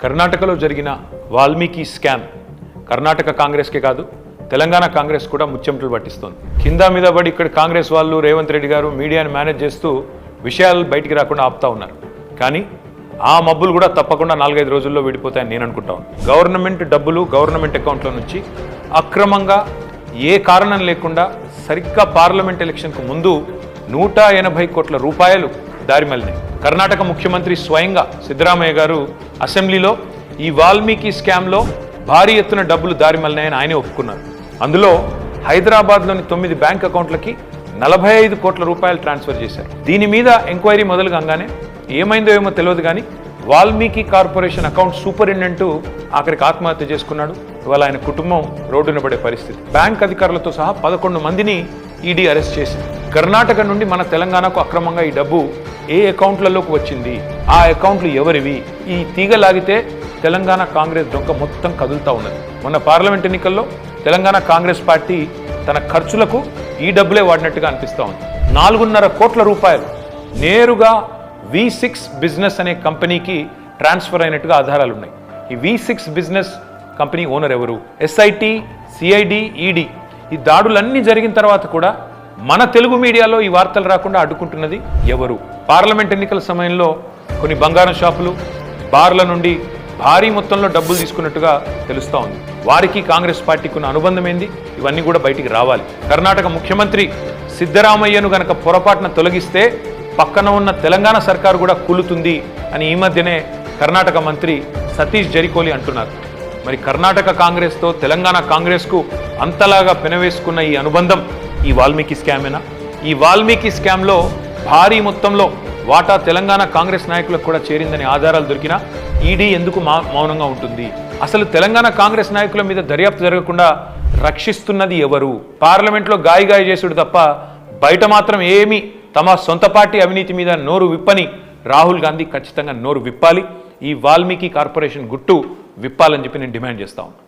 కర్ణాటకలో జరిగిన వాల్మీకి స్కామ్ కర్ణాటక కాంగ్రెస్కే కాదు తెలంగాణ కాంగ్రెస్ కూడా ముచ్చెమటలు పట్టిస్తోంది. కింద మీద పడి ఇక్కడ కాంగ్రెస్ వాళ్ళు రేవంత్ రెడ్డి గారు మీడియాని మేనేజ్ చేస్తూ విషయాలు బయటికి రాకుండా ఆపుతా ఉన్నారు. కానీ ఆ మబ్బులు కూడా తప్పకుండా 4-5 రోజుల్లో విడిపోతాయని నేను అనుకుంటాను. గవర్నమెంట్ డబ్బులు గవర్నమెంట్ అకౌంట్లో నుంచి అక్రమంగా ఏ కారణం లేకుండా సరిగ్గా పార్లమెంట్ ఎలక్షన్కు ముందు 180 కోట్ల రూపాయలు దారిమల్లినాయి. కర్ణాటక ముఖ్యమంత్రి స్వయంగా సిద్ధరామయ్య గారు అసెంబ్లీలో ఈ వాల్మీకి స్కామ్లో భారీ ఎత్తున డబ్బులు దారిమల్లినాయని ఆయనే ఒప్పుకున్నారు. అందులో హైదరాబాద్లోని 9 బ్యాంక్ అకౌంట్లకి 45 కోట్ల రూపాయలు ట్రాన్స్ఫర్ చేశారు. దీని మీద ఎంక్వైరీ మొదలు కాగానే ఏమైందో ఏమో తెలియదు కానీ వాల్మీకి కార్పొరేషన్ అకౌంట్ సూపరింటెండెంట్ ఆఖరికి ఆత్మహత్య చేసుకున్నాడు. ఇవాళ ఆయన కుటుంబం రోడ్డున పడే పరిస్థితి. బ్యాంక్ అధికారులతో సహా 11 మందిని ఈడీ అరెస్ట్ చేసింది. కర్ణాటక నుండి మన తెలంగాణకు అక్రమంగా ఈ డబ్బు ఏ అకౌంట్లలోకి వచ్చింది, ఆ అకౌంట్లు ఎవరివి, ఈ తీగ లాగితే తెలంగాణ కాంగ్రెస్ డొంక మొత్తం కదులుతూ ఉన్నది. మొన్న పార్లమెంట్ ఎన్నికల్లో తెలంగాణ కాంగ్రెస్ పార్టీ తన ఖర్చులకు ఈ డబ్బులే వాడినట్టుగా అనిపిస్తూ ఉంది. 4.5 కోట్ల రూపాయలు నేరుగా V6 బిజినెస్ అనే కంపెనీకి ట్రాన్స్ఫర్ అయినట్టుగా ఆధారాలు ఉన్నాయి. ఈ V6 బిజినెస్ కంపెనీ ఓనర్ ఎవరు? SIT, CID, ED ఈ దాడులన్నీ జరిగిన తర్వాత కూడా మన తెలుగు మీడియాలో ఈ వార్తలు రాకుండా అడ్డుకుంటున్నది ఎవరు? పార్లమెంట్ ఎన్నికల సమయంలో కొన్ని బంగారం షాపులు, బార్ల నుండి భారీ మొత్తంలో డబ్బులు తీసుకున్నట్టుగా తెలుస్తూ ఉంది. వారికి కాంగ్రెస్ పార్టీకి ఉన్న అనుబంధం ఏంది? ఇవన్నీ కూడా బయటికి రావాలి. కర్ణాటక ముఖ్యమంత్రి సిద్ధరామయ్యను గనక పొరపాటున తొలగిస్తే పక్కన ఉన్న తెలంగాణ సర్కారు కూడా కూలుతుంది అని ఈ మధ్యనే కర్ణాటక మంత్రి సతీష్ జరికోలి అంటున్నారు. మరి కర్ణాటక కాంగ్రెస్తో తెలంగాణ కాంగ్రెస్కు అంతలాగా పెనవేసుకున్న ఈ అనుబంధం ఈ వాల్మీకి స్కామేనా? ఈ వాల్మీకి స్కామ్లో భారీ మొత్తంలో వాటా తెలంగాణ కాంగ్రెస్ నాయకులకు కూడా చేరిందని ఆధారాలు దొరికినా ఈడీ ఎందుకు మౌనంగా ఉంటుంది? అసలు తెలంగాణ కాంగ్రెస్ నాయకుల మీద దర్యాప్తు జరగకుండా రక్షిస్తున్నది ఎవరు? పార్లమెంట్లో గాయి చేసుడు తప్ప బయట మాత్రం ఏమీ తమ సొంత పార్టీ అవినీతి మీద నోరు విప్పని రాహుల్ గాంధీ ఖచ్చితంగా నోరు విప్పాలి. ఈ వాల్మీకి కార్పొరేషన్ గుట్టు విప్పాలని చెప్పి నేను డిమాండ్ చేస్తా ఉన్నాను.